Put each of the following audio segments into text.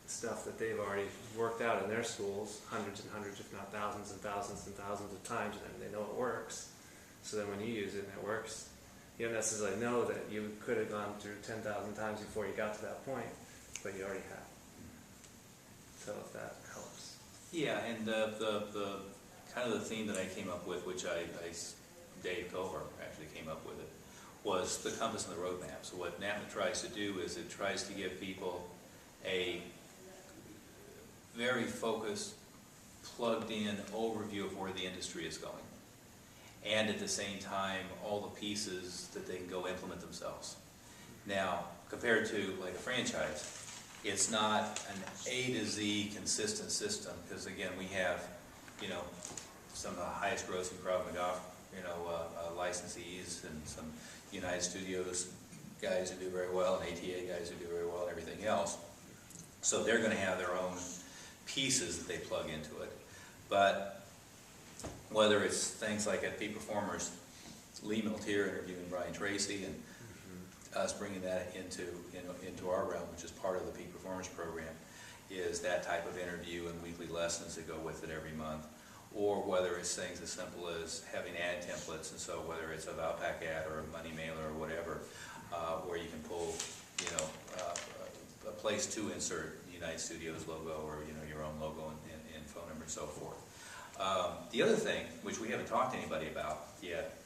stuff that they've already worked out in their schools hundreds and hundreds, if not thousands and thousands and thousands of times, and they know it works. So then when you use it and it works, you don't necessarily know that you could have gone through 10,000 times before you got to that point, but you already have. So if that helps. Yeah, and the kind of the theme that I came up with, which Dave Culver actually came up with it, was the compass and the roadmap. So what NAPMA tries to do is it tries to give people a very focused, plugged-in overview of where the industry is going, and at the same time, all the pieces that they can go implement themselves. Now, compared to like a franchise, it's not an A to Z consistent system, because again, we have, you know, some of the highest grossing Krav Maga, you know, licensees, and some United Studios guys who do very well, and ATA guys who do very well, and everything else. So they're going to have their own pieces that they plug into it. But whether it's things like at Peak Performers, Lee Miltier interviewing Brian Tracy, and us bringing that into our realm, which is part of the Peak Performance program, is that type of interview and weekly lessons that go with it every month. Or whether it's things as simple as having ad templates, and so whether it's a Valpak ad or a money mailer or whatever, where you can pull, you know, a place to insert United Studios logo, or, you know, your own logo and phone number and so forth. The other thing, which we haven't talked to anybody about yet,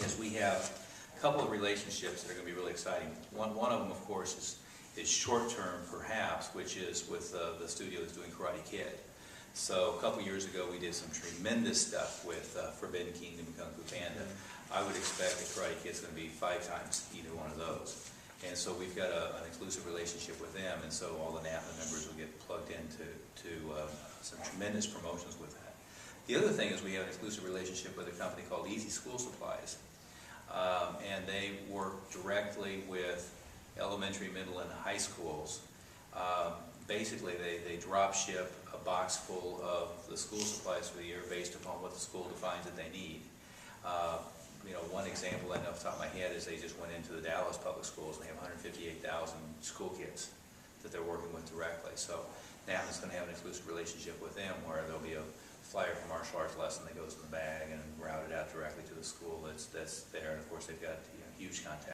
is we have a couple of relationships that are going to be really exciting. One of them, of course, is short-term, perhaps, which is with the studio that's doing Karate Kid. So a couple years ago, we did some tremendous stuff with Forbidden Kingdom and Kung Fu Panda. I would expect that Karate Kid's going to be 5 times either one of those. And so we've got an exclusive relationship with them, and so all the NAPMA members will get plugged into some tremendous promotions with that. The other thing is we have an exclusive relationship with a company called Easy School Supplies, and they work directly with elementary, middle, and high schools. Basically, they drop ship a box full of the school supplies for the year based upon what the school defines that they need. You know, one example I know off the top of my head is they just went into the Dallas public schools, and they have 158,000 school kids that they're working with directly. So NAPMA's going to have an exclusive relationship with them, where there'll be a flyer for martial arts lesson that goes in the bag and routed out directly to the school that's there. And of course, they've got, you know, huge contact